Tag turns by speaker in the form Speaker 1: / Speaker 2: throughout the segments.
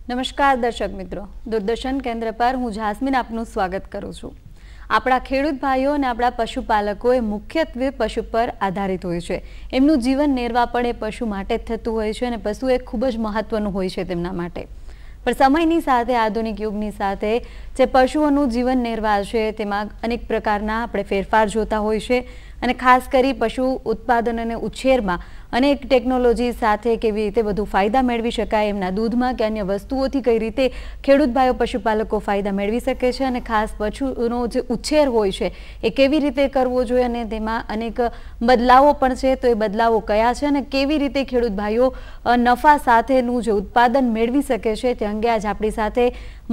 Speaker 1: નમસ્કાર દર્શક મિત્રો, દૂરદર્શન કેન્દ્ર પર હું જાસ્મીન આપનું સ્વાગત કરું છું। આપણા ખેડૂત ભાઈઓ અને આપણા પશુપાલકોએ મુખ્યત્વે પશુ પર આધારિત હોય છે। એમનું જીવન નિર્વાહ પણ એ પશુ માટે જ થતું હોય છે અને પશુ એ ખૂબ જ મહત્વનું હોય છે તેમના માટે। પણ સમયની સાથે આધુનિક યુગની સાથે જે પશુઓનું જીવન નિર્વાહ છે તેમાં અનેક પ્રકારના આપણે ફેરફાર જોતા હોય છે અને ખાસ કરી પશુ ઉત્પાદન અને ઉછેરમાં અનેક ટેકનોલોજી સાથે કેવી રીતે વધુ ફાયદા મેળવી શકાય, એમના દૂધમાં કે અન્ય વસ્તુઓથી કઈ રીતે ખેડૂત ભાઈઓ પશુપાલકો ફાયદા મેળવી શકે છે અને ખાસ પશુનો જે ઉછેર હોય છે એ કેવી રીતે કરવો જોઈએ અને તેમાં અનેક બદલાવો પણ છે, તો એ બદલાવો કયા છે અને કેવી રીતે ખેડૂત ભાઈઓ નફા સાથેનું જે ઉત્પાદન મેળવી શકે છે તે અંગે આજ આપણી સાથે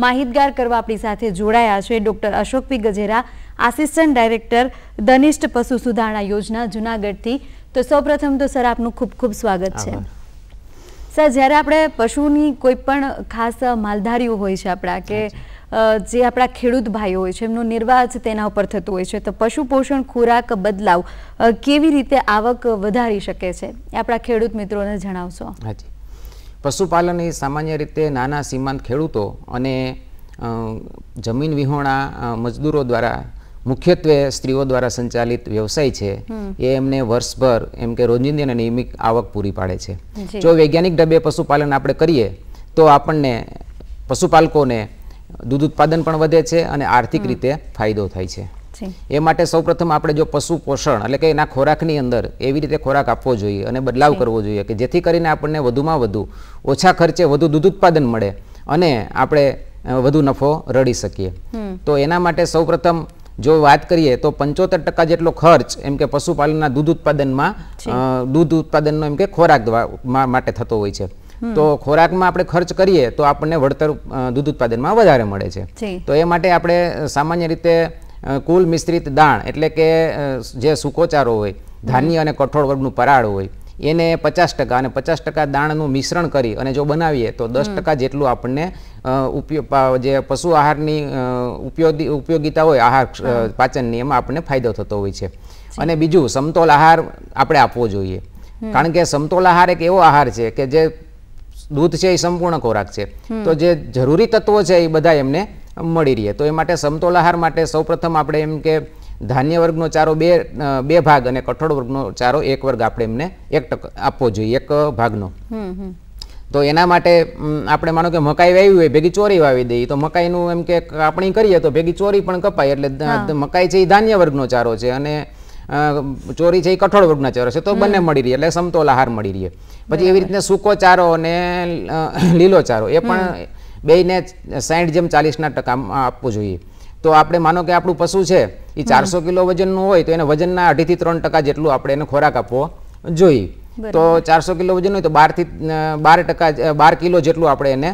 Speaker 1: માહિતગાર કરવા આપણી સાથે જોડાયા છે ડૉક્ટર અશોક પી ગજેરા, આસિસ્ટન્ટ ડાયરેક્ટર ધનિષ્ઠ પશુ સુધારણા યોજના જૂનાગઢથી। તો સૌપ્રથમ તો સર આપનું ખૂબ ખૂબ સ્વાગત છે। સર, જ્યારે આપણે પશુની કોઈ પણ ખાસ માલધારીઓ હોય છે આપણા કે જે આપણા ખેડૂત ભાઈઓ હોય છે એમનો નિર્વાહ જ તેના ઉપર થતું હોય છે, તો પશુ પોષણ ખોરાક બદલાવ કેવી રીતે આવક વધારી શકે છે એ આપણા ખેડૂત મિત્રોને જણાવશો?
Speaker 2: હાજી, પશુપાલન એ સામાન્ય રીતે નાના સીમાંત ખેડૂતો અને જમીન વિહોણા મજદૂરો દ્વારા મુખ્યત્વે સ્ત્રીઓ દ્વારા સંચાલિત વ્યવસાય છે। એ એમને વર્ષભર એમ કે રોજિંદી અને નિયમિત આવક પૂરી પાડે છે। જો વૈજ્ઞાનિક ઢબે પશુપાલન આપણે કરીએ તો આપણને પશુપાલકોને દૂધ ઉત્પાદન પણ વધે છે અને આર્થિક રીતે ફાયદો થાય છે। એ માટે સૌપ્રથમ આપણે જો પશુ પોષણ એટલે કે એના ખોરાકની અંદર એવી રીતે ખોરાક આપવો જોઈએ અને બદલાવ કરવો જોઈએ કે જેથી કરીને આપણને વધુમાં વધુ ઓછા ખર્ચે વધુ દૂધ ઉત્પાદન મળે અને આપણે વધુ નફો રળી શકીએ। તો એના માટે સૌપ્રથમ જો વાત કરીએ તો 75% જેટલો ખર્ચ એમ કે પશુપાલનના દૂધ ઉત્પાદનનો એમ કે ખોરાક માટે થતો હોય છે। તો ખોરાકમાં આપણે ખર્ચ કરીએ તો આપણને વળતર દૂધ ઉત્પાદનમાં વધારે મળે છે। તો એ માટે આપણે સામાન્ય રીતે કુલ મિશ્રિત દાણ એટલે કે જે સૂકોચારો હોય, ધાન્ય અને કઠોળ વર્ગનું પરાળ હોય એને 50% અને 50% દાણનું મિશ્રણ કરી અને જો બનાવીએ તો 10% જેટલું આપણને જે પશુ આહારની ઉપયોગિતા હોય આહાર પાચનની એમાં આપણને ફાયદો થતો હોય છે। અને બીજું, સમતોલ આહાર આપણે આપવો જોઈએ, કારણ કે સમતોલ આહાર એક એવો આહાર છે કે જે દૂધ છે એ સંપૂર્ણ ખોરાક છે, તો જે જરૂરી તત્વો છે એ બધા એમને મળી રહે। તો એ માટે સમતોલ આહાર માટે સૌપ્રથમ આપણે એમ કે ધાન્ય વર્ગનો ચારો બે ભાગ અને કઠોળ વર્ગનો ચારો એક વર્ગ આપણે એમને 1% આપવો જોઈએ, એક ભાગનો। તો એના માટે આપણે માનો કે મકાઈ વાવી હોય ભેગી ચોરી વાવી દઈએ તો મકાઈનું એમ કે કાપણી કરીએ તો ભેગી ચોરી પણ કપાય, એટલે મકાઈ છે એ ધાન્ય વર્ગનો ચારો છે અને ચોરી છે એ કઠોળ વર્ગના ચારો છે, તો બંને મળી રહે એટલે સમતોલ આહાર મળી રહે। પછી એવી રીતના સૂકો ચારો અને લીલો ચારો એ પણ બેયને 60:40% આપવું જોઈએ। તો આપણે માનો કે આપણું પશુ છે એ 400 કિલો વજનનું હોય તો એને વજનના 2.5 થી 3% જેટલું આપણે એને ખોરાક આપવો જોઈએ। તો 400 કિલો વજન હોય તો 12 કિલો જેટલું આપણે એને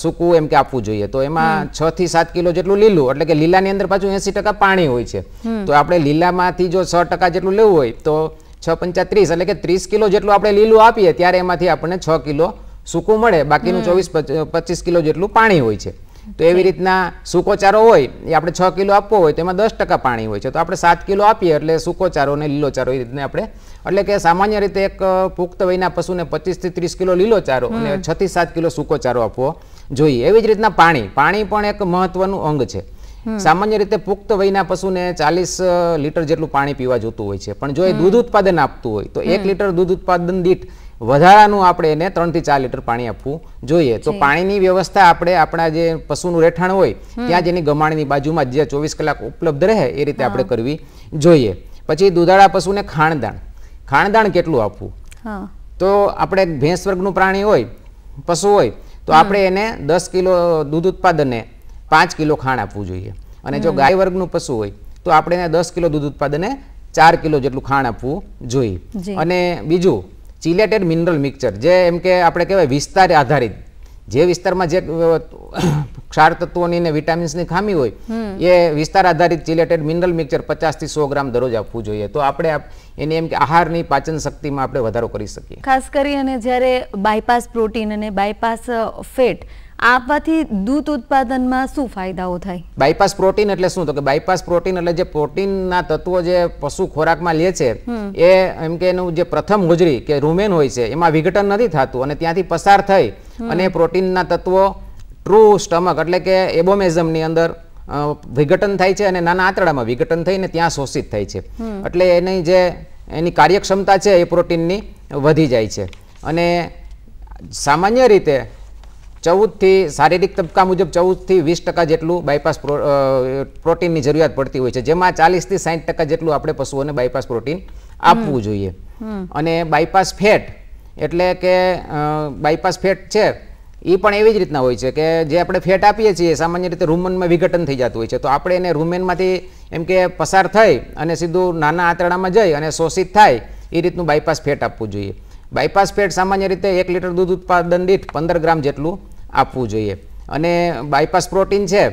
Speaker 2: સૂકું એમ કે આપવું જોઈએ। તો એમાં 6 થી 7 કિલો જેટલું લીલું, એટલે કે લીલાની અંદર પાછું 80% પાણી હોય છે, તો આપણે લીલામાંથી જો 6% જેટલું લેવું હોય તો 6 × 5 = 30 એટલે કે 30 કિલો જેટલું આપણે લીલું આપીએ ત્યારે એમાંથી આપણને 6 કિલો સૂકું મળે, બાકીનું 24-25 કિલો જેટલું પાણી હોય છે। તો એવી રીતના સૂકો ચારો હોય એ આપણે 6 કિલો આપવો હોય તો એમાં 10% પાણી હોય છે, તો આપણે 7 કિલો આપીએ એટલે સૂકો ચારો અને લીલો ચારો એ રીતને આપણે, એટલે કે સામાન્ય રીતે એક પુખ્ત વયના પશુને 25 થી 30 કિલો લીલો ચારો અને 6 થી 7 કિલો સૂકો ચારો આપવો જોઈએ। એવી જ રીતના પાણી પણ એક મહત્વનું અંગ છે। સામાન્ય રીતે પુખ્ત વયના પશુને 40 લીટર જેટલું પાણી પીવા જોતું હોય છે, પણ જો એ દૂધ ઉત્પાદન આપતું હોય તો 1 લીટર દૂધ ઉત્પાદન દીઠ વધારાનું આપણે એને 3 થી 4 લીટર પાણી આપવું જોઈએ। તો પાણીની વ્યવસ્થા આપણે આપણા જે પશુનું રહેઠાણ હોય ત્યાં જેની ગમાણની બાજુમાં જે 24 કલાક ઉપલબ્ધ રહે એ રીતે આપણે કરવી જોઈએ। પછી દૂધાળા પશુને ખાણદાણ કેટલું આપવું? તો આપણે ભેંસ વર્ગનું પ્રાણી હોય, પશુ હોય તો આપણે એને 10 કિલો દૂધ ઉત્પાદને 5 કિલો ખાણ આપવું જોઈએ, અને જો ગાય વર્ગનું પશુ હોય તો આપણે એને 10 કિલો દૂધ ઉત્પાદને 4 કિલો જેટલું ખાણ આપવું જોઈએ। અને બીજું, ચિલેટેડ મિનરલ મિક્સચર, જે એમ કે આપણે કહેવાય વિસ્તાર આધારિત, જે વિસ્તારમાં જે ક્ષાર તત્વોની અને વિટામિન્સની ખામી હોય એ વિસ્તાર આધારિત ચિલેટેડ મિનરલ મિક્સચર 50 થી 100 ગ્રામ દરરોજ આપવું જોઈએ। તો આપણે એની એમ કે આહારની પાચન શક્તિમાં આપણે વધારો કરી શકીએ।
Speaker 1: ખાસ કરીને જ્યારે બાયપાસ પ્રોટીન અને બાયપાસ ફેટ આપવાથી દૂધ ઉત્પાદનમાં શું ફાયદાઓ થાય?
Speaker 2: બાયપાસ પ્રોટીન એટલે શું? તો કે બાયપાસ પ્રોટીન એટલે જે પ્રોટીનના તત્વો જે પશુ ખોરાકમાં લે છે એ એમ કે એનું જે પ્રથમ હોજરી કે રૂમેન હોય છે એમાં વિઘટન નથી થતું અને ત્યાંથી પસાર થઈ અને પ્રોટીનના તત્વો ટ્રુ સ્ટમક એટલે કે એબોમેઝમની અંદર વિઘટન થાય છે અને નાના આંતરડામાં વિઘટન થઈને ત્યાં શોષિત થાય છે. એટલે એની કાર્યક્ષમતા છે એ પ્રોટીનની વધી જાય છે. અને સામાન્ય રીતે 14થી શારીરિક તબક્કા મુજબ 14થી 20% જેટલું બાયપાસ પ્રોટીનની જરૂરિયાત પડતી હોય છે, જેમાં 40થી 60% જેટલું આપણે પશુઓને બાયપાસ પ્રોટીન આપવું જોઈએ. અને બાયપાસ ફેટ એટલે કે બાયપાસ ફેટ છે એ પણ એવી જ રીતના હોય છે કે જે આપણે ફેટ આપીએ છીએ સામાન્ય રીતે રૂમેનમાં વિઘટન થઈ જતું હોય છે, તો આપણે એને રૂમેનમાંથી એમ કે પસાર થઈ અને સીધું નાના આંતરડામાં જઈ અને શોષિત થાય એ રીતનું બાયપાસ ફેટ આપવું જોઈએ. બાયપાસ ફેટ સામાન્ય રીતે 1 લીટર દૂધ ઉત્પાદન દીઠ 15 ગ્રામ જેટલું આપવું જોઈએ. અને બાયપાસ પ્રોટીન છે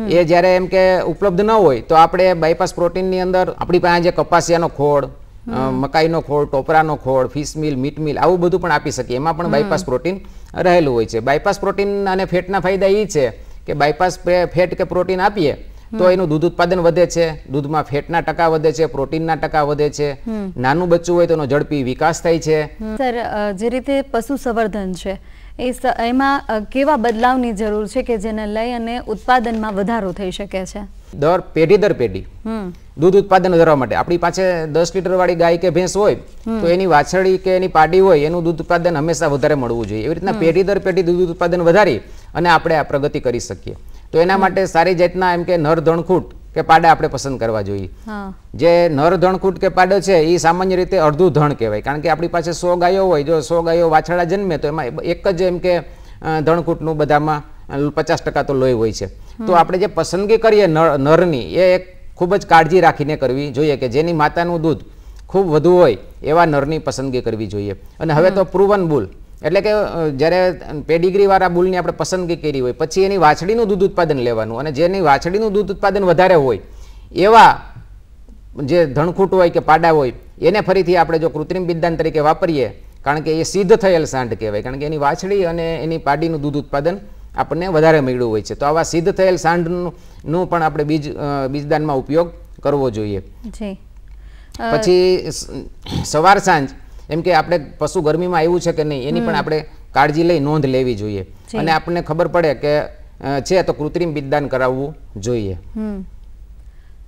Speaker 2: એ જ્યારે એમ કે ઉપલબ્ધ ન હોય તો આપણે બાયપાસ પ્રોટીનની અંદર આપણી પાસે જે કપાસિયાનો ખોળ, મકાઈનો ખોળ, ટોપરાનો ખોળ, ફિશ મિલ, મીટ મિલ આવું બધું પણ આપી શકીએ. એમાં પણ બાયપાસ પ્રોટીન રહેલું હોય છે. બાયપાસ પ્રોટીન અને ફેટના ફાયદા એ છે કે બાયપાસ ફેટ કે પ્રોટીન આપીએ તો એનું દૂધ ઉત્પાદન વધે છે, દૂધમાં ફેટના ટકા વધે છે, પ્રોટીનના ટકા વધે છે, નાનું બચ્ચું હોય તો એનો ઝડપી વિકાસ થાય છે.
Speaker 1: સર, જે રીતે પશુ સંવર્ધન છે એમાં કેવા બદલાવની જરૂર છે કે જેને લઈ અને ઉત્પાદનમાં વધારો થઈ શકે છે?
Speaker 2: પેઢી દર પેઢી દૂધ ઉત્પાદન વધારવા માટે આપણી પાસે 10 લીટર વાળી ગાય કે ભેંસ હોય તો એની વાછડી કે એની પાડી હોય એનું દૂધ ઉત્પાદન હંમેશા વધારે મળવું જોઈએ. એવી રીતના પેઢી દર પેઢી દૂધ ઉત્પાદન વધારી અને આપણે આ પ્રગતિ કરી શકીએ. તો એના માટે સારી જાતના એમ કે નર ધણખૂટ કે પાડા આપણે પસંદ કરવા જોઈએ. જે નર ધણખૂટ કે પાડો છે એ સામાન્ય રીતે અડધું ધણ કહેવાય, કારણ કે આપણી પાસે 100 ગાયો હોય, જો 100 ગાયો વાછડા જન્મે તો એમાં એક જ એમ કે ધણખૂટનું બધામાં 50% તો લોહી હોય છે. તો આપણે જે પસંદગી કરીએ નરની એ એક ખૂબ જ કાળજી રાખીને કરવી જોઈએ કે જેની માતાનું દૂધ ખૂબ વધુ હોય એવા નરની પસંદગી કરવી જોઈએ. અને હવે તો પ્રુવન બુલ એટલે કે જ્યારે પેડિગ્રી વાળા બુલની આપણે પસંદગી કરી હોય પછી એની વાછડીનું દૂધ ઉત્પાદન લેવાનું, અને જેની વાછડીનું દૂધ ઉત્પાદન વધારે હોય એવા જે ધણખૂટ હોય કે પાડા હોય એને ફરીથી આપણે જો કૃત્રિમ બિજદાન તરીકે વાપરીએ, કારણ કે એ સિદ્ધ થયેલ સાંઠ કહેવાય, કારણ કે એની વાછડી અને એની પાડીનું દૂધ ઉત્પાદન આપણને વધારે મળ્યું હોય છે. તો આવા સિદ્ધ થયેલ સાંઠનું પણ આપણે બીજદાનમાં ઉપયોગ કરવો જોઈએ. પછી સવાર સાંજ એમ કે આપણે પશુ ગરમીમાં આવ્યું છે કે નહીં એની પણ આપણે કાળજી લઈ નોંધ લેવી જોઈએ, અને આપણને ખબર પડે કે છે તો કૃત્રિમ બિજદાન કરાવવું જોઈએ.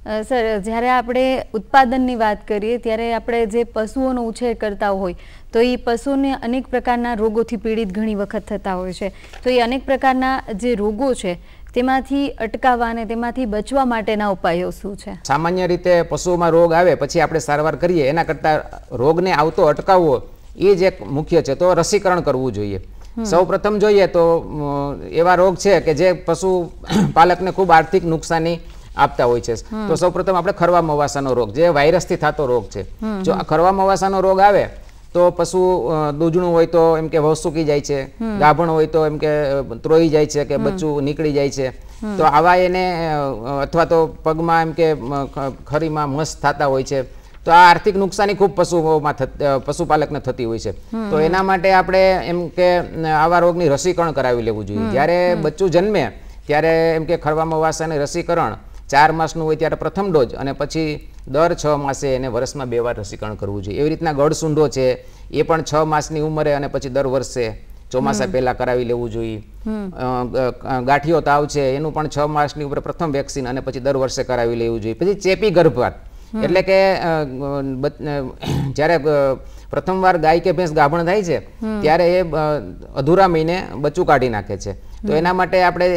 Speaker 1: સર, જ્યારે આપણે ઉત્પાદનની વાત કરીએ ત્યારે આપણે જે પશુઓનો ઉછેર કરતા હોય તો એ પશુઓને અનેક પ્રકારના રોગોથી પીડિત ઘણી વખત થતા હોય છે. તો એ અનેક પ્રકારના જે રોગો છે તેમાંથી અટકાવવા અને તેમાંથી બચવા માટેના ઉપાયો શું છે?
Speaker 2: સામાન્ય રીતે પશુઓમાં રોગ આવે પછી આપણે સારવાર કરીએ એના કરતાં રોગને આવતો અટકાવવો એ જ એક મુખ્ય છે. તો રસીકરણ કરવું જોઈએ. સૌ પ્રથમ જોઈએ તો એવા રોગ છે કે જે પશુ પાલકને ખૂબ આર્થિક નુકસાની આપતા હોય છે. તો સૌપ્રથમ આપણે ખરવા મવાસાનો રોગ, જે વાયરસથી થતો રોગ છે. જો આ ખરવા મવાસાનો રોગ આવે તો પશુ દૂધણું હોય તો એમ કે વસુકી જાય છે, ગાભણ હોય તો એમ કે ત્રોઈ જાય છે કે બચ્ચું નીકળી જાય છે. તો આવા એને અથવા તો પગમાં એમ કે ખરીમાં મસ થતા હોય છે. તો આ આર્થિક નુકસાની ખૂબ પશુપાલકને થતી હોય છે. તો એના માટે આપણે એમ કે આવા રોગની રસીકરણ કરાવી લેવું જોઈએ. જ્યારે બચ્ચું જન્મે ત્યારે એમ કે ખરવા મવાસાની રસીકરણ 4 માસનું હોય ત્યારે પ્રથમ ડોઝ, અને પછી દર 6 માસે એને વર્ષમાં 2 વાર રસીકરણ કરવું જોઈએ. એવી રીતના ગળસુંઢો છે એ પણ 6 માસની ઉંમરે અને પછી દર વર્ષે ચોમાસા પહેલા કરાવી લેવું જોઈએ. ગાંઠિયો તાવ છે એનું પણ 6 માસની ઉંમરે પ્રથમ વેક્સિન અને પછી દર વર્ષે કરાવી લેવું જોઈએ. પછી ચેપી ગર્ભપાત એટલે કે જ્યારે પ્રથમવાર ગાય કે ભેંસ ગાભણ થાય છે ત્યારે એ અધૂરા મહિને બચ્ચું કાઢી નાખે છે. તો એના માટે આપણે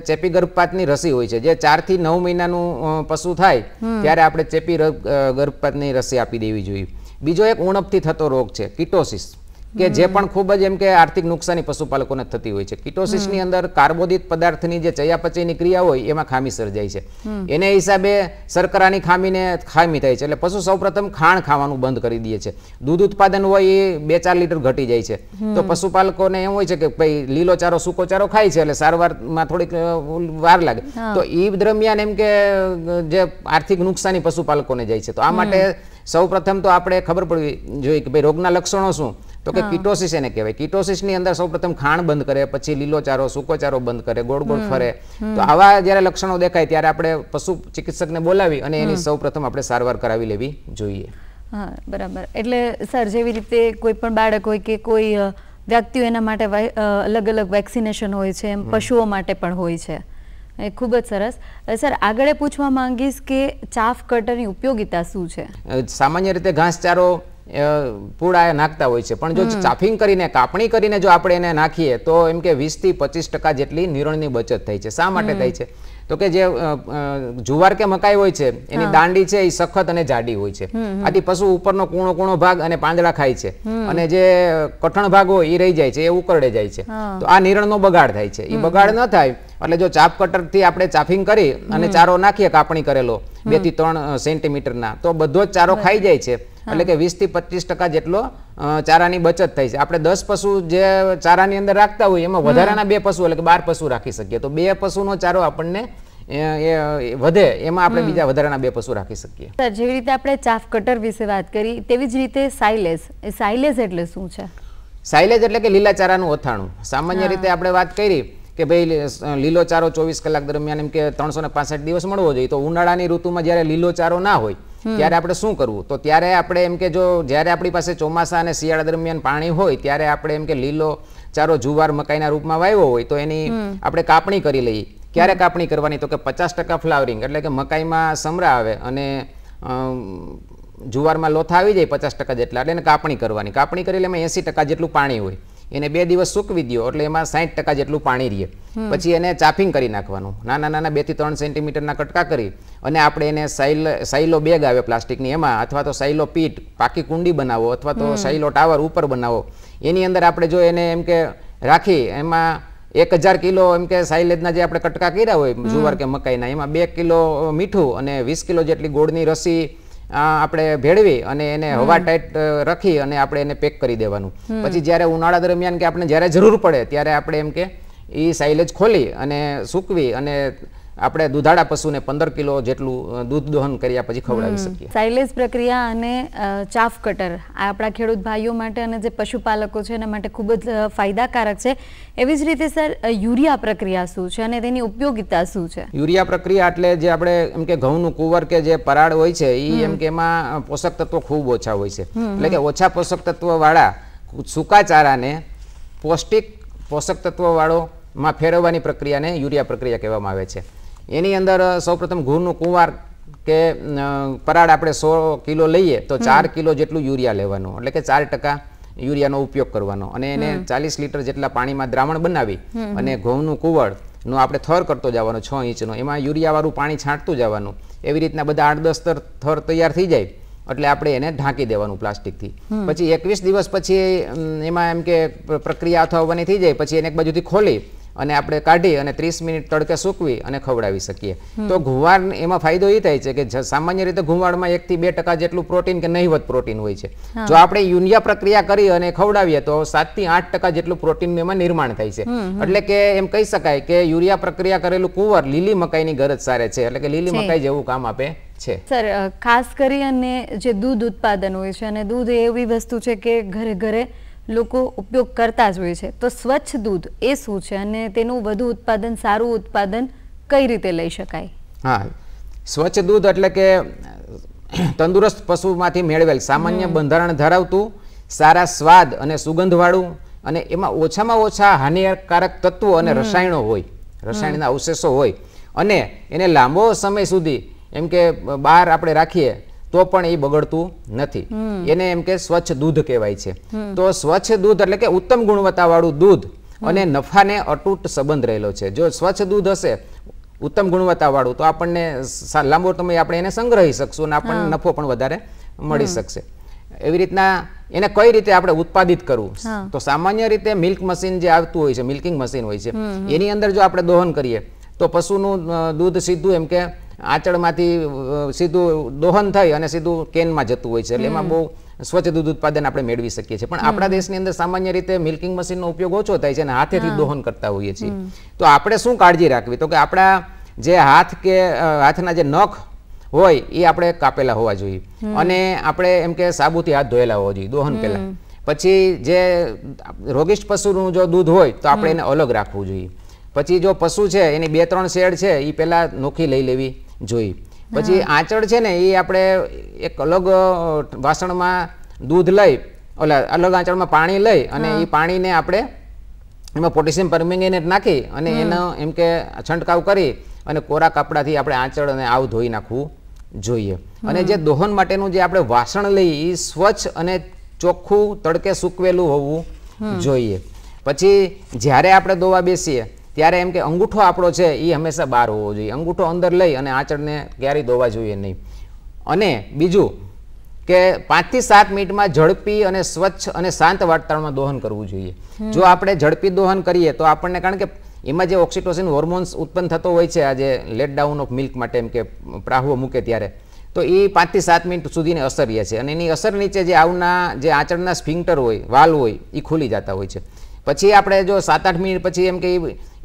Speaker 2: ચેપી ગર્ભપાતની રસી હોય છે, જે 4 થી 9 મહિનાનું પશુ થાય ત્યારે આપણે ચેપી ગર્ભપાતની રસી આપી દેવી જોઈએ. બીજો એક ઉણપથી થતો રોગ છે કિટોસિસ, કે જે પણ ખૂબ જ એમ કે આર્થિક નુકસાની પશુપાલકોને થતી હોય છે. કિટોસિસની અંદર કાર્બોદિત પદાર્થની જે ચયાપચયની ક્રિયા હોય એમાં ખામી સર્જાય છે. એને હિસાબે શર્કરાની ખામી થાય છે. એટલે પશુ સૌપ્રથમ ખાણ ખાવાનું બંધ કરી દે છે. દૂધ ઉત્પાદન હોય એ 2-4 લીટર ઘટી જાય છે. તો પશુપાલકોને એમ હોય છે કે ભાઈ લીલો ચારો સૂકો ચારો ખાય છે એટલે સારવારમાં થોડીક વાર લાગે. તો એ દરમિયાન એમ કે જે આર્થિક નુકસાની પશુપાલકોને જાય છે. તો આ માટે સૌપ્રથમ તો આપણે ખબર પડવી જોઈએ કે ભાઈ રોગના લક્ષણો શું, તો કે કિટોસિસ એને કહેવાય. કિટોસિસની અંદર સૌપ્રથમ ખાણ બંધ કરે, પછી લીલો ચારો સૂકો ચારો બંધ કરે, ગોળ ગોળ ફરે. તો આવા જ્યારે લક્ષણો દેખાય ત્યારે આપણે પશુ ચિકિત્સકને બોલાવી અને એની સૌપ્રથમ આપણે સારવાર કરાવી લેવી જોઈએ.
Speaker 1: હા, બરાબર. એટલે સર, જેવી રીતે કોઈ પણ બાળક હોય કે કોઈ વ્યક્તિઓ એના માટે અલગ અલગ વેક્સિનેશન હોય છે, એમ પશુઓ માટે પણ હોય છે. એ ખૂબ જ સરસ. સર, આગળ પૂછવા માંગીશ કે ચાફ કટરની ઉપયોગિતા શું છે?
Speaker 2: સામાન્ય રીતે ઘાસચારો પૂળા નાખતા હોય છે, પણ જો ચાફિંગ કરીને કાપણી કરીને જો આપણે એને નાખીએ તો એમ કે 20 થી 25% જેટલી નિરણની બચત થાય છે. શા માટે થાય છે? તો કે જે જુવાર કે મકાઈ હોય છે એની દાંડી છે એ સખત અને જાડી હોય છે. આથી પશુ ઉપરનો કૂણો ભાગ અને પાંદડા ખાય છે, અને જે કઠણ ભાગ હોય એ રહી જાય છે, એ ઉકરડે જાય છે. તો આ નિરણનો બગાડ થાય છે. એ બગાડ ન થાય એટલે જો ચાપ કટરથી આપણે ચાફિંગ કરી અને ચારો નાખીએ કાપણી કરેલો 2 થી 3 સેન્ટીમીટરના, તો બધો જ ચારો ખાઈ જાય છે. એટલે કે 20 થી 25% જેટલો ચારાની બચત થાય છે. આપણે 10 પશુ જે ચારાની અંદર રાખતા હોય એમાં વધારાના 2 પશુ એટલે કે 12 પશુ રાખી શકીએ. તો 2 પશુનો ચારો આપણને વધે એમાં આપણે બીજા વધારાના 2 પશુ રાખી શકીએ.
Speaker 1: સર, જેવી રીતે આપણે ચાફ કટર વિશે વાત કરી તેવી જ રીતે સાઇલેજ. એ સાઇલેજ એટલે શું છે?
Speaker 2: સાઇલેજ એટલે કે લીલા ચારાનું અથાણું. સામાન્ય રીતે આપણે વાત કરી કે ભાઈ લીલો ચારો 24 કલાક દરમિયાન એમ કે 365 દિવસ મળવો જોઈએ. તો ઉનાળાની ઋતુમાં જ્યારે લીલો ચારો ના હોય ત્યારે આપણે શું કરવું? તો ત્યારે આપણે એમ કે જો જ્યારે આપણી પાસે ચોમાસા અને શિયાળા દરમિયાન પાણી હોય ત્યારે આપણે એમ કે લીલો ચારો જુવાર મકાઈના રૂપમાં વાવ્યો હોય તો એની આપણે કાપણી કરી લઈએ. ક્યારે કાપણી કરવાની? તો કે 50% ફ્લાવરિંગ એટલે કે મકાઈમાં સમરા આવે અને જુવારમાં લોથા આવી જાય 50% જેટલા, એટલે એને કાપણી કરવાની. કાપણી કરી એમાં 80% જેટલું પાણી હોય, એને 2 દિવસ સૂકવી દો એટલે એમાં 60% જેટલું પાણી રહે. પછી એને ચાફિંગ કરી નાખવાનું. નાના 2 થી 3 સેન્ટીમીટરના કટકા કરી અને આપણે એને સાઈલો બેગ આવે પ્લાસ્ટિકની, એમાં અથવા તો સાઈલો પીટ પાકી કુંડી બનાવો અથવા તો સાઈલો ટાવર ઉપર બનાવો, એની અંદર આપણે જો એને એમ કે રાખી એમાં 1000 કિલો એમ કે સાઇલેજના જે આપણે કટકા કર્યા હોય જુવાર કે મકાઈના, એમાં 2 કિલો મીઠું અને 20 કિલો જેટલી ગોળની રસી આપણે ભેળવી અને એને હવા ટાઈટ રાખી અને આપણે એને પેક કરી દેવાનું. પછી જ્યારે ઉનાળા દરમિયાન કે આપણે જ્યારે જરૂર પડે ત્યારે આપણે એમ કે એ સાઇલેજ ખોલી અને સૂકવી અને આપણે દૂધાળા પશુને 15 કિલો જેટલું દૂધ દોહન કર્યા પછી ખવડાવી શકીએ.
Speaker 1: સાઇલેજ પ્રક્રિયા અને ચાફ કટર આ આપણા ખેડૂત ભાઈઓ માટે અને જે પશુપાલકો છે એના માટે ખૂબ જ ફાયદાકારક છે. એવી જ રીતે સર, યુરિયા પ્રક્રિયા શું છે અને તેની ઉપયોગિતા શું છે?
Speaker 2: યુરિયા પ્રક્રિયા એટલે જે આપણે એમ કે ઘઉંનું કુંવર કે જે પરાળ હોય છે એ એમ કે એમાં પોષક તત્વો ખૂબ ઓછા હોય છે. એટલે કે ઓછા પોષક તત્વો વાળા સૂકા ચારાને પૌષ્ટિક પોષક તત્વો વાળો માં ફેરવવાની પ્રક્રિયાને યુરિયા પ્રક્રિયા કહેવામાં આવે છે. એની અંદર સૌપ્રથમ ઘઉંનું કુંવાર કે પરાળ આપણે 100 કિલો લઈએ તો 4 કિલો જેટલું યુરિયા લેવાનું, એટલે કે 4% યુરિયાનો ઉપયોગ કરવાનો અને એને 40 લીટર જેટલા પાણીમાં દ્રાવણ બનાવી અને ઘઉંનું કુંવળનો આપણે થર કરતો જવાનો 6 ઇંચનો, એમાં યુરિયાવાળું પાણી છાંટતું જવાનું. એવી રીતના બધા 8-10 થર તૈયાર થઈ જાય એટલે આપણે એને ઢાંકી દેવાનું પ્લાસ્ટિકથી. પછી 21 દિવસ પછી એમાં એમ કે પ્રક્રિયા થવાની થઈ જાય પછી એને એક બાજુથી ખોલી અને આપણે કાઢી અને 30 મિનિટ તડકે સૂકવી અને ખવડાવી શકીએ. તો ગુવાર એમાં ફાયદો એ થાય છે કે સામાન્ય રીતે ગુવારમાં 1 થી 2% જેટલું પ્રોટીન કે નહિવત પ્રોટીન હોય છે. જો આપણે યુરિયા પ્રક્રિયા કરી અને ખવડાવીએ તો 7 થી 8% જેટલું પ્રોટીન એમાં નિર્માણ થાય છે. એટલે કે એમ કહી શકાય કે યુરિયા પ્રક્રિયા કરેલું કુંવર લીલી મકાઈની ગરજ સારે છે, એટલે કે લીલી મકાઈ જેવું કામ આપે છે.
Speaker 1: સર, ખાસ કરી અને જે દૂધ ઉત્પાદન હોય છે અને દૂધ એવી વસ્તુ છે કે ઘરે ઘરે લોકો ઉપયોગ કરતા જ હોય છે, તો સ્વચ્છ દૂધ એ શું છે અને તેનું વધુ ઉત્પાદન, સારું ઉત્પાદન કઈ રીતે લઈ શકાય?
Speaker 2: હા, સ્વચ્છ દૂધ એટલે કે તંદુરસ્ત પશુમાંથી મેળવેલ સામાન્ય બંધારણ ધરાવતું, સારા સ્વાદ અને સુગંધવાળું અને એમાં ઓછામાં ઓછા હાનિકારક તત્વો અને રસાયણો હોય, રસાયણના અવશેષો હોય અને એને લાંબો સમય સુધી એમ કે બહાર આપણે રાખીએ તો પણ એ બગડતું નથી. એને એમ કે સ્વચ્છ દૂધ કહેવાય છે. તો સ્વચ્છ દૂધ એટલે કે ઉત્તમ ગુણવત્તાવાળું દૂધ અને નફાને અતૂટ સંબંધ રહેલો છે. જો સ્વચ્છ દૂધ હશે ઉત્તમ ગુણવત્તાવાળું તો આપણને લાંબો સમય આપણે એને સંગ્રહી શકશું અને આપણને નફો પણ વધારે મળી શકશે. એવી રીતના એને કઈ રીતે આપણે ઉત્પાદિત કરવું? તો સામાન્ય રીતે મિલ્ક મશીન જે આવતું હોય છે, મિલ્કિંગ મશીન હોય છે, એની અંદર જો આપણે દોહન કરીએ તો પશુનું દૂધ સીધું એમ કે આંચળમાંથી સીધું દોહન થઈ અને સીધું કેનમાં જતું હોય છે. એટલે એમાં બહુ સ્વચ્છ દૂધ ઉત્પાદન આપણે મેળવી શકીએ છીએ. પણ આપણા દેશની અંદર સામાન્ય રીતે મિલ્કિંગ મશીનનો ઉપયોગ ઓછો થાય છે અને હાથેથી દોહન કરતા હોઈએ છીએ. તો આપણે શું કાળજી રાખવી? તો કે આપણા જે હાથ કે હાથના જે નખ હોય એ આપણે કાપેલા હોવા જોઈએ અને આપણે એમ કે સાબુથી હાથ ધોયેલા હોવા જોઈએ દોહન પહેલા. પછી જે રોગિષ્ટ પશુનું જો દૂધ હોય તો આપણે એને અલગ રાખવું જોઈએ. પછી જો પશુ છે એની 2-3 શેડ છે એ પહેલા નોખી લઈ લેવી જોઈએ. પછી આંચળ છે ને એ આપણે એક અલગ વાસણમાં દૂધ લઈ ઓલા અલગ આંચળમાં પાણી લઈ અને એ પાણીને આપણે એમાં પોટેશિયમ પરમેંગેનેટ નાખી અને એનો એમ કે છંટકાવ કરી અને કોરા કપડાથી આપણે આંચળ અને આવ ધોઈ નાખવું જોઈએ. અને જે દોહન માટેનું જે આપણે વાસણ લઈ એ સ્વચ્છ અને ચોખ્ખું તડકે સૂકવેલું હોવું જોઈએ. પછી જ્યારે આપણે દોવા બેસીએ ત્યારે એમ કે અંગૂઠો આપણો છે એ હંમેશા બહાર હોવો જોઈએ. અંગૂઠો અંદર લઈ અને આંચળને ક્યારેય દોવા જોઈએ નહીં. અને બીજું કે 5 થી 7 મિનિટમાં ઝડપી અને સ્વચ્છ અને શાંત વાતાવરણમાં દોહન કરવું જોઈએ. જો આપણે ઝડપી દોહન કરીએ તો આપણને, કારણ કે એમાં જે ઓક્સિટોસિન હોર્મોન્સ ઉત્પન્ન થતો હોય છે, આ જે લેટ ડાઉન ઓફ મિલ્ક માટે એમ કે પ્રાહુઓ મૂકે ત્યારે, તો એ 5 થી 7 મિનિટ સુધીની અસર રહે છે. અને એની અસર નીચે જે આવના જે આંચળના સ્ફિંક્ટર હોય, વાલ હોય, એ ખુલી જતા હોય છે. પછી આપણે જો 7-8 મિનિટ પછી એમ કે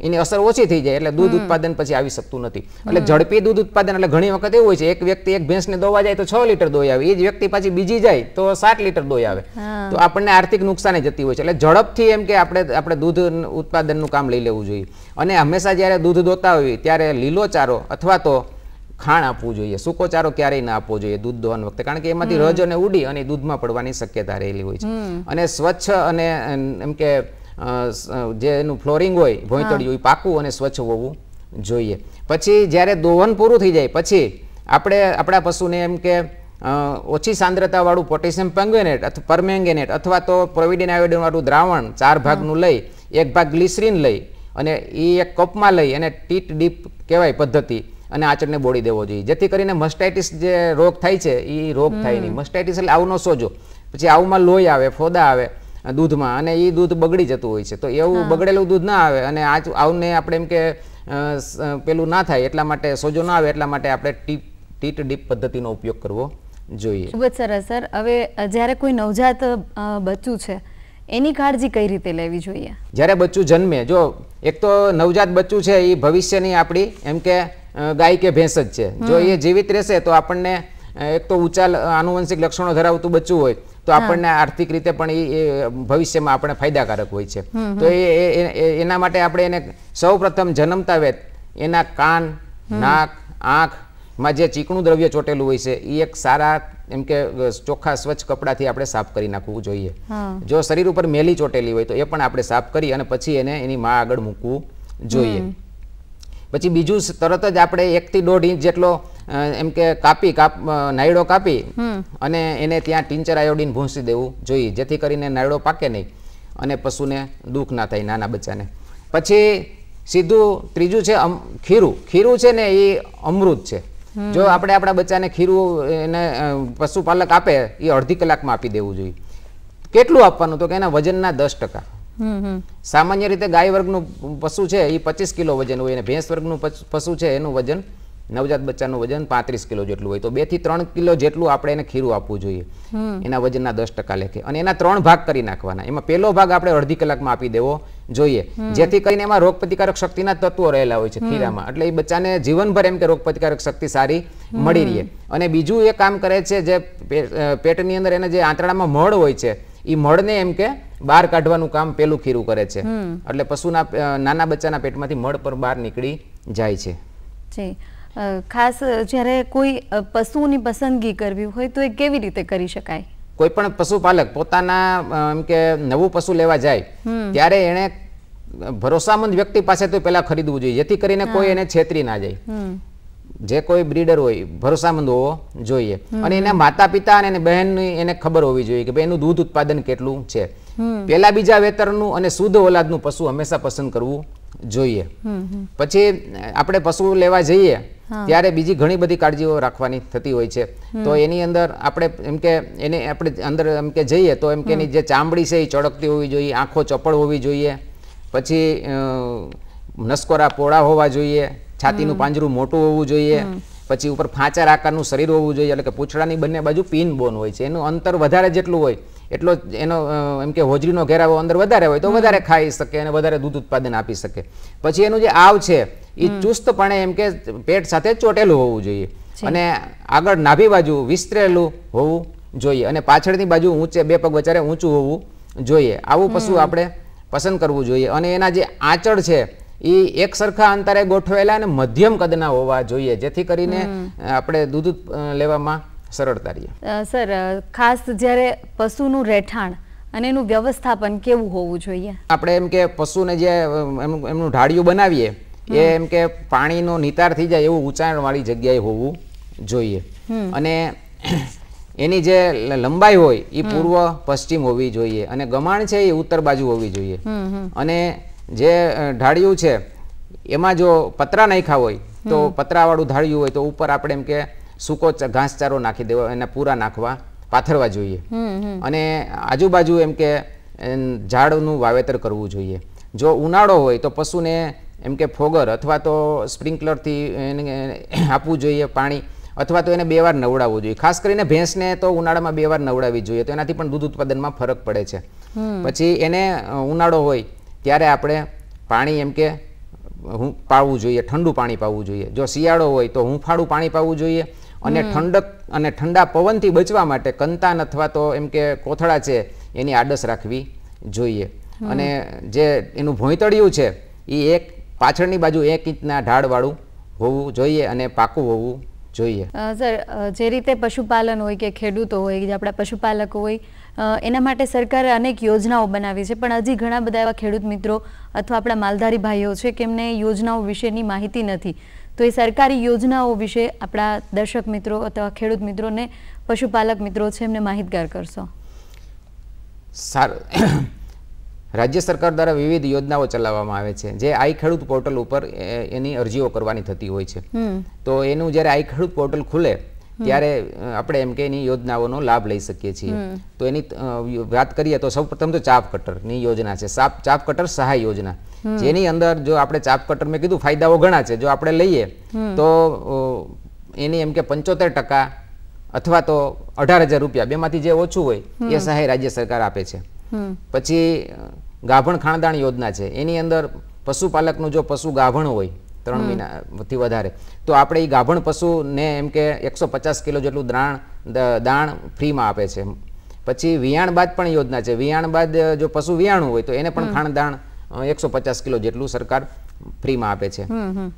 Speaker 2: એની અસર ઓછી થઈ જાય એટલે દૂધ ઉત્પાદન પછી આવી શકતું નથી. એટલે ઝડપી દૂધ ઉત્પાદન એટલે ઘણી વખત એવું હોય છે, એક વ્યક્તિ એક ભેંસને દોવા જાય તો 6 લીટર દોઈ આવે, એ જ વ્યક્તિ પાછી બીજી જાય તો 7 લીટર દોઈ આવે. તો આપણને આર્થિક નુકસાની જતી હોય છે. એટલે ઝડપથી એમ કે આપણે દૂધ ઉત્પાદનનું કામ લઈ લેવું જોઈએ. અને હંમેશા જ્યારે દૂધ દોતા હોય ત્યારે લીલો ચારો અથવા તો ખાણ આપવું જોઈએ. સૂકો ચારો ક્યારેય ના આપવો જોઈએ દૂધ દોહન વખતે, કારણ કે એમાંથી રજ અને ઉડી અને દૂધમાં પડવાની શક્યતા રહેલી હોય છે. અને સ્વચ્છ અને એમ કે જે એનું ફ્લોરિંગ હોય, ભોંયતળિયું, એ પાકું અને સ્વચ્છ હોવું જોઈએ. પછી જ્યારે દોહન પૂરું થઈ જાય પછી આપણે આપણા પશુને એમ કે ઓછી સાંદ્રતાવાળું પોટેશિયમ પરમેંગેનેટ અથવા તો પ્રોવિડિન આયોડિનવાળું દ્રાવણ 4 ભાગનું લઈ 1 ભાગ ગ્લિસરીન લઈ અને એ એક કપમાં લઈ અને ટીટ ડીપ કહેવાય પદ્ધતિ અને આંચળને બોળી દેવો જોઈએ, જેથી કરીને મસ્ટાઇટિસ જે રોગ થાય છે એ રોગ થાય નહીં. મસ્ટાઇટિસ એટલે આવનો સોજો. પછી આવમાં લોહી આવે, ફોદા આવે દૂધમાં અને એ દૂધ બગડી જતું હોય છે. તો એવું બગડેલું દૂધ ના આવે અને આવને આપણે એમ કે પેલું ના થાય એટલા માટે, સોજો ના આવે એટલા માટે આપણે ટીટ ડીપ પદ્ધતિનો ઉપયોગ કરવો જોઈએ.
Speaker 1: ખૂબ જ સરસ સર. હવે જ્યારે કોઈ નવજાત બચ્ચું છે એની કાળજી કઈ રીતે લેવી જોઈએ?
Speaker 2: જ્યારે બચ્ચું જન્મે, જો એક તો નવજાત બચ્ચું છે એ ભવિષ્યની આપણી એમ કે ગાય કે ભેંસ જ છે. જો એ જીવિત રહેશે તો આપણને એક તો ઊંચા આનુવંશિક લક્ષણો ધરાવતું બચ્ચું હોય તો આપણને આર્થિક રીતે પણ એ ભવિષ્યમાં આપણે ફાયદાકારક હોય છે. તો એના માટે આપણે એને સૌ પ્રથમ જન્મતા વેત એના કાન, નાક, આંખમાં જે ચીકણું દ્રવ્ય ચોટેલું હોય છે એ એક સારા એમ કે ચોખ્ખા સ્વચ્છ કપડાથી આપણે સાફ કરી નાખવું જોઈએ. જો શરીર ઉપર મેલી ચોટેલી હોય તો એ પણ આપણે સાફ કરી અને પછી એને એની માં આગળ મૂકવું જોઈએ. પછી બીજું, તરત જ આપણે 1 થી 1.5 ઇંચ જેટલો એમ કે નાયડો કાપી અને એને ત્યાં ટિંચર આયોડિન ભૂંસી દેવું જોઈએ, જેથી કરીને નાયડો પાકે નહીં અને પશુને દુઃખ ના થાય, નાના બચ્ચાને. પછી સીધું ત્રીજું છે ખીરું. ખીરું છે ને એ અમૃત છે. જો આપણે આપણા બચ્ચાને ખીરું એને પશુપાલક આપે એ અડધી કલાકમાં આપી દેવું જોઈએ. કેટલું આપવાનું? તો કે એના વજનના 10%. સામાન્ય રીતે ગાય વર્ગનું પશુ છે એ 25 કિલો વજન હોય અને ભેંસ વર્ગનું પશુ છે એનું વજન, નવજાત બચ્ચાનું વજન 35 કિલો જેટલું હોય. તો 2 થી 3 કિલો જેટલું આપણે એને ખીરું આપવું જોઈએ એના વજનના 10% લેખે. અને એના 3 ભાગ કરી નાખવાના. એમાં પહેલો ભાગ આપણે અડધી કલાકમાં આપી દેવો જોઈએ, જેથી કરીને એમાં રોગપ્રતિકારક શક્તિના તત્વો રહેલા હોય છે ખીરામાં. એટલે એ બચ્ચાને જીવનભર એમ કે રોગપ્રતિકારક શક્તિ સારી મળી રહે. અને બીજું એ કામ કરે છે, જે પેટની અંદર એને જે આંતરડામાં મળ હોય છે એ મળને એમ કે બહાર કાઢવાનું કામ પેલું ખીરું કરે છે. એટલે પશુના નાના બચ્ચાના પેટમાંથી મળ પર બહાર નીકળી જાય છે.
Speaker 1: જી, ખાસ જ્યારે કોઈ પશુની પસંદગી કરવી હોય તો એ કેવી રીતે કરી શકાય?
Speaker 2: કોઈ પણ પશુપાલક પોતાના એમ કે નવું પશુ લેવા જાય ત્યારે એને ભરોસામંદ વ્યક્તિ પાસે તો પહેલા ખરીદવું જોઈએ, જેથી કરીને કોઈ એને છેતરી ના જાય. જે કોઈ બ્રીડર હોય ભરોસામંદ હોવો જોઈએ. અને એના માતા પિતા અને એની બહેનની એને ખબર હોવી જોઈએ કે ભાઈ એનું દૂધ ઉત્પાદન કેટલું છે. પહેલા બીજા વેતરનું અને શુદ્ધ ઓલાદનું પશુ હંમેશા પસંદ કરવું જોઈએ. પછી આપણે પશુ લેવા જઈએ ત્યારે બીજી ઘણી બધી કાળજીઓ રાખવાની થતી હોય છે. તો એની અંદર આપણે એમ કે એને આપણે અંદર એમ કે જઈએ તો એમ કે એની જે ચામડી છે એ ચળકતી હોવી જોઈએ, આંખો ચપળ હોવી જોઈએ, પછી નસકોરા પોળા હોવા જોઈએ, છાતીનું પાંજરું મોટું હોવું જોઈએ, પછી ઉપર ફાંચા આકારનું શરીર હોવું જોઈએ, એટલે કે પૂંછડાની બંને બાજુ પિન બોન હોય છે. એનું અંતર વધારે જેટલું હોય એટલો એનો એમ કે હોજરીનો ઘેરાવો અંદર વધારે હોય તો વધારે ખાઈ શકે અને વધારે દૂધ ઉત્પાદન આપી શકે. પછી એનું જે આવ છે એ ચુસ્તપણે એમ કે પેટ સાથે ચોટેલું હોવું જોઈએ અને આગળ નાભી બાજુ વિસ્તરેલું હોવું જોઈએ અને પાછળની બાજુ ઊંચે 2 પગ વચ્ચે ઊંચું હોવું જોઈએ. આવું પશુ આપણે પસંદ કરવું જોઈએ. અને એના જે આંચળ છે એ એક સરખા અંતરે ગોઠવેલા અને મધ્યમ કદના હોવા જોઈએ, જેથી કરીને આપણે દૂધ લેવામાં સરળતા રહે.
Speaker 1: સર, ખાસ જ્યારે પશુનું રહેઠાણ અને એનું વ્યવસ્થાપન કેવું હોવું જોઈએ?
Speaker 2: આપણે એમ કે પશુને જે એમનું ઢાળિયું બનાવીએ એ એમ કે પાણીનો નિતાર થઈ જાય એવું ઊંચાણવાળી જગ્યાએ હોવું જોઈએ. અને એની જે લંબાઈ હોય એ પૂર્વ પશ્ચિમ હોવી જોઈએ અને ગમાણ છે એ ઉત્તર બાજુ હોવી જોઈએ. અને જે ઢાળિયું છે એમાં જો પતરા નાખ્યા હોય તો પતરાવાળું ઢાળિયું હોય તો ઉપર આપણે એમ કે સૂકો ઘાસચારો નાખી દેવો, એના પૂરા નાખવા પાથરવા જોઈએ. અને આજુબાજુ એમ કે ઝાડનું વાવેતર કરવું જોઈએ. જો ઉનાળો હોય તો પશુને એમ કે ફોગર અથવા તો સ્પ્રિંકલરથી એને આપવું જોઈએ પાણી, અથવા તો એને 2 વાર નવડાવવું જોઈએ. ખાસ કરીને ભેંસને તો ઉનાળામાં 2 વાર નવડાવવી જોઈએ, તો એનાથી પણ દૂધ ઉત્પાદનમાં ફરક પડે છે. પછી એને ઉનાળો હોય ત્યારે આપણે પાણી એમ કે પાવું જોઈએ, ઠંડુ પાણી પાવું જોઈએ. જો શિયાળો હોય તો હૂંફાળું પાણી પાવું જોઈએ. અને ઠંડક અને ઠંડા પવનથી બચવા માટે કંતાન અથવા તો એમ કે કોથળા છે એની આડસ રાખવી જોઈએ. અને જે એનું ભોંયતળિયું છે એ પાછળની બાજુ 1 ઇંચના ઢાળવાળું હોવું જોઈએ અને પાકું હોવું જોઈએ.
Speaker 1: સર, જે રીતે પશુપાલન હોય કે ખેડૂતો હોય કે આપણા પશુપાલકો હોય, એના માટે સરકારે અનેક યોજનાઓ બનાવી છે, પણ હજી ઘણા બધા એવા ખેડૂત મિત્રો અથવા આપણા માલધારી ભાઈઓ છે કે એમને યોજનાઓ વિશેની માહિતી નથી. તો એ સરકારી યોજનાઓ વિશે આપણા દર્શક મિત્રો અથવા ખેડૂત મિત્રોને, પશુપાલક મિત્રો છે એમને માહિતગાર કરશો.
Speaker 2: રાજ્ય સરકાર દ્વારા વિવિધ યોજનાઓ ચલાવવામાં આવે છે, જે આઈ ખેડૂત પોર્ટલ ઉપર એની અરજીઓ કરવાની થતી હોય છે. તો એનું જ્યારે આઈ ખેડૂત પોર્ટલ ખુલે ત્યારે આપણે એમ કે એની યોજનાઓનો લાભ લઈ શકીએ છીએ. તો એની વાત કરીએ તો સૌપ્રથમ તો ચાપ કટરની યોજના છે, ચાપ કટર સહાય યોજના, જેની અંદર જો આપણે ચાપ કટર, મેં કીધું ફાયદાઓ ઘણા છે, જો આપણે લઈએ તો એની એમ કે 75% અથવા તો 18,000 રૂપિયા, બેમાંથી જે ઓછું હોય એ સહાય રાજ્ય સરકાર આપે છે. પછી ગાભણ ખાણદાણ યોજના છે, એની અંદર પશુપાલકનું જો પશુ ગાભણ હોય 3 મહિનાથી વધારે તો આપણે એ ગાભણ પશુને એમ કે 150 કિલો જેટલું દાણ ફ્રીમાં આપે છે. પછી વિયાણ બાદ પણ યોજના છે, વિયાણ બાદ જો પશુ વિયાણું હોય તો એને પણ ખાણદાણ 150 કિલો જેટલું સરકાર ફ્રીમાં આપે છે.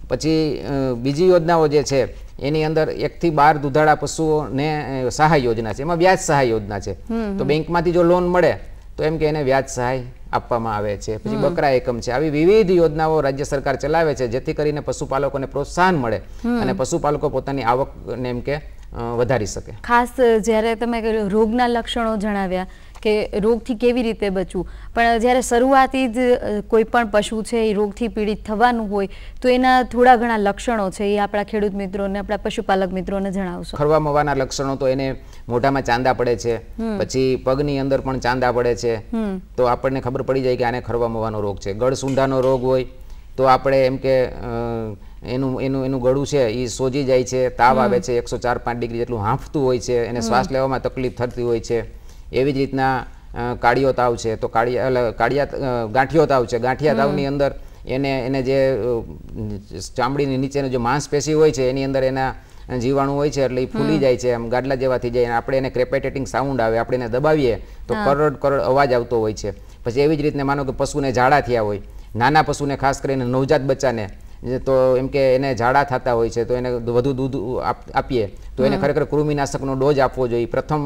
Speaker 2: પછી બીજી યોજનાઓ જે છે એની અંદર 1 થી 12 દુધાળા પશુઓને સહાય યોજના છે, એમાં વ્યાજ સહાય યોજના છે. તો બેંકમાંથી જો લોન મળે તો એમ કે એને વ્યાજ સહાય આપવામાં આવે છે. પછી બકરા એકમ છે. આવી વિવિધ યોજનાઓ રાજ્ય સરકાર ચલાવે છે, જેથી કરીને પશુપાલકોને પ્રોત્સાહન મળે અને પશુપાલકો પોતાની આવકને એમ કે વધારી શકે.
Speaker 1: ખાસ જ્યારે તમે રોગના લક્ષણો જણાવ્યા કે રોગથી કેવી રીતે બચવું, પણ જ્યારે શરૂઆતી જ કોઈ પણ પશુ છે એ રોગથી પીડિત થવાનું હોય તો એના થોડા ઘણા લક્ષણો છે, એ આપણા ખેડૂત મિત્રોને, આપણા પશુપાલક મિત્રોને જણાવશો.
Speaker 2: ખરવા મવાના લક્ષણો તો એને મોઢામાં ચાંદા પડે છે, પછી પગની અંદર પણ ચાંદા પડે છે, તો આપણને ખબર પડી જાય કે આને ખરવા મવાનો રોગ છે. ગળ સૂંઢાનો રોગ હોય તો આપણે એમ કે એનું ગળું છે એ સોજી જાય છે, તાવ આવે છે, 104-5 ડિગ્રી જેટલું હાંફતું હોય છે, એને શ્વાસ લેવામાં તકલીફ થતી હોય છે. એવી જ રીતના કાળિયો તાવ છે, તો ગાંઠિયો તાવ છે, ગાંઠિયા તાવની અંદર એને જે ચામડીની નીચેનો જે માંસપેશી હોય છે એની અંદર એના જીવાણુ હોય છે, એટલે એ ફૂલી જાય છે, આમ ગાડલા જેવા થઈ જાય, આપણે એને ક્રેપેટેટિંગ સાઉન્ડ આવે, આપણે એને દબાવીએ તો કરડ અવાજ આવતો હોય છે. પછી એવી જ રીતને માનો કે પશુને ઝાડા થયા હોય, નાના પશુને ખાસ કરીને નવજાત બચ્ચાને તો એમ કે એને ઝાડા થતા હોય છે, તો એને વધુ દૂધ આપીએ તો એને ખરેખર કૃમિનાશકનો ડોઝ આપવો જોઈએ. પ્રથમ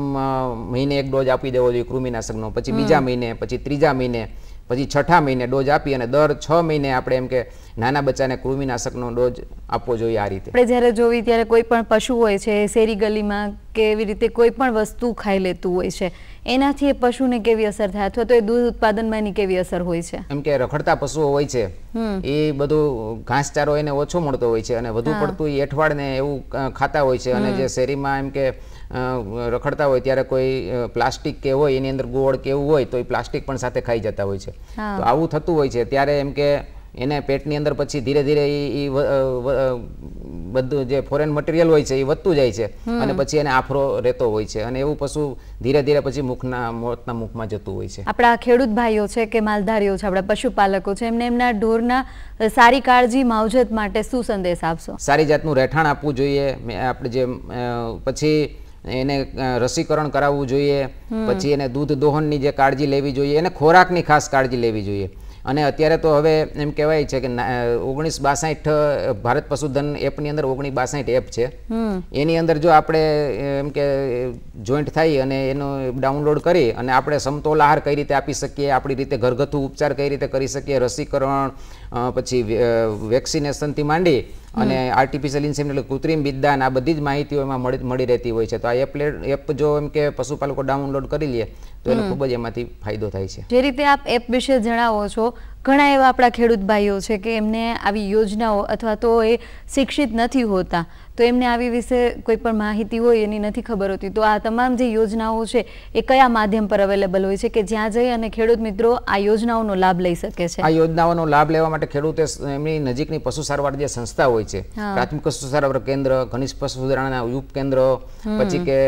Speaker 2: મહિને 1 ડોઝ આપી દેવો જોઈએ કૃમિનાશકનો, પછી બીજા મહિને, પછી ત્રીજા મહિને, પછી છઠ્ઠા મહિને ડોઝ આપી અને દર 6 મહિને આપણે એમ કે નાના બચ્ચાને કૃમિનાશકનો ડોઝ આપવો જોઈએ. આ રીતે
Speaker 1: આપણે જ્યારે જોવી ત્યારે કોઈ પણ પશુ હોય છે શેરી ગલીમાં કે એવી રીતે કોઈ પણ વસ્તુ ખાઈ લેતું હોય છે, એનાથી એ પશુને કેવી અસર થાય અથવા તો એ દૂધ ઉત્પાદનમાં એની કેવી અસર હોય છે?
Speaker 2: એમ કે રખડતા પશુઓ હોય છે એ બધું ઘાસચારો એને ઓછો મળતો હોય છે અને વધુ પડતું એ એઠવાડને એવું ખાતા હોય છે. અને જે શેરીમાં એમ કે રખડતા હોય ત્યારે કોઈ પ્લાસ્ટિક કે હોય એની અંદર ગોળ કે એવું હોય તો એ પ્લાસ્ટિક પણ સાથે ખાઈ જતા હોય છે. તો આવું થતું હોય છે ત્યારે એમ કે એને પેટની અંદર પછી ધીરે ધીરે એ બધું જે ફોરેન મટીરિયલ હોય છે એ વધતું જાય છે અને પછી એને આફરો રહેતો હોય છે અને એવું પશુ ધીરે ધીરે પછી મોતના મુખમાં જતું હોય છે.
Speaker 1: આપણા ખેડૂત ભાઈઓ છે કે માલધારીઓ છે, આપણા પશુપાલકો છે, એમને એમના ઢોરના સારી કાળજી માવજત માટે શું સંદેશ આપશો?
Speaker 2: સારી જાતનું રહેઠાણ આપવું જોઈએ. આપણે જે પછી એને રસીકરણ કરાવવું જોઈએ, પછી એને દૂધ દોહનની જે કાળજી લેવી જોઈએ, એને ખોરાકની ખાસ કાળજી લેવી જોઈએ. અને અત્યારે તો હવે એમ કહેવાય છે કે 1962 ભારત પશુધન એપની અંદર 1962 એપ છે. એની અંદર જો આપણે એમ કે જોઈન્ટ થઈ અને એનો ડાઉનલોડ કરી અને આપણે સમતોલ આહાર કઈ રીતે આપી શકીએ, આપણી રીતે ઘરગથ્થુ ઉપચાર કઈ રીતે કરી શકીએ, રસીકરણ પછી વેક્સિનેશનથી માંડી અને આર્ટિફિશિયલ ઇન્સેમિનેશન એટલે કૃત્રિમ બિદ્દાન આ બધી જ માહિતીઓ એમાં મળી રહેતી હોય છે. તો આ એપ જો એમ કે પશુપાલકો ડાઉનલોડ કરી લે તો એને ખૂબ જ એમાંથી ફાયદો થાય છે.
Speaker 1: જે રીતે આપ એપ વિશે જણાવો છો, ઘણા એવા આપણા ખેડૂત ભાઈઓ છે કે એમને આવી યોજનાઓ અથવા તો એ શિક્ષિત નથી હોતા, તો એમને આવી વિશે કોઈ પણ માહિતી હોય એની નથી ખબર હોતી. તો આ તમામ જે યોજનાઓ છે એ કયા માધ્યમ પર અવેલેબલ હોય છે કે જ્યાં જઈ અને ખેડૂત મિત્રો આ યોજનાઓનો લાભ લઈ શકે છે?
Speaker 2: આ યોજનાઓનો લાભ લેવા માટે ખેડૂતે એમની નજીકની પશુ સારવાર જે સંસ્થા હોય છે, પ્રાથમિક પશુ સારવાર કેન્દ્ર, ઘનિષ્ઠ પશુ સુધારણા ઉપકેન્દ્ર, પછી કે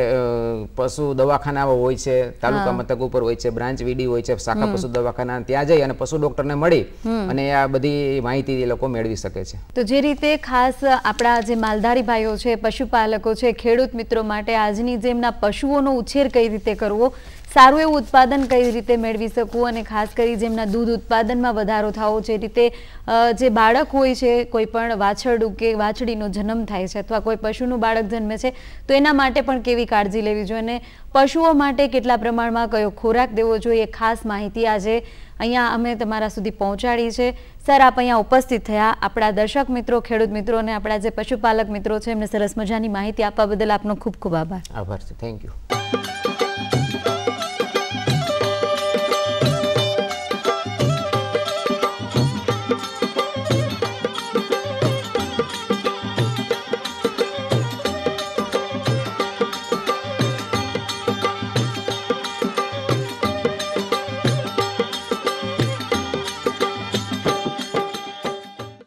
Speaker 2: પશુ દવાખાના હોય છે, તાલુકા મથક ઉપર હોય છે, બ્રાન્ચ વીડી હોય છે, શાખા પશુ દવાખાના, ત્યાં જઈ અને પશુ ડોક્ટરને મળી અને આ બધી માહિતી એ લોકો મેળવી શકે છે.
Speaker 1: તો જે રીતે ખાસ આપણા જે માલધારી ભાઈઓ છે, પશુપાલકો છે, ખેડૂત મિત્રો માટે આજની જેમના પશુઓનો ઉછેર કઈ રીતે કરવો, સારું એવું ઉત્પાદન કઈ રીતે મેળવી શકવું અને ખાસ કરી જેમના દૂધ ઉત્પાદનમાં વધારો થવો, જે રીતે જે બાળક હોય છે, કોઈ પણ વાછરડું કે વાછડીનો જન્મ થાય છે અથવા કોઈ પશુનું બાળક જન્મે છે તો એના માટે પણ કેવી કાળજી લેવી જોઈએ અને પશુઓ માટે કેટલા પ્રમાણમાં કયો ખોરાક દેવો જોઈએ, ખાસ માહિતી આજે અહીંયા અમે તમારા સુધી પહોંચાડી છે. સર, આપ અહીંયા ઉપસ્થિત થયા, આપણા દર્શક મિત્રો, ખેડૂત મિત્રો અને આપણા જે પશુપાલક મિત્રો છે એમને સરસ મજાની માહિતી આપવા બદલ આપનો ખૂબ ખૂબ આભાર.
Speaker 2: આભાર છે. Thank you.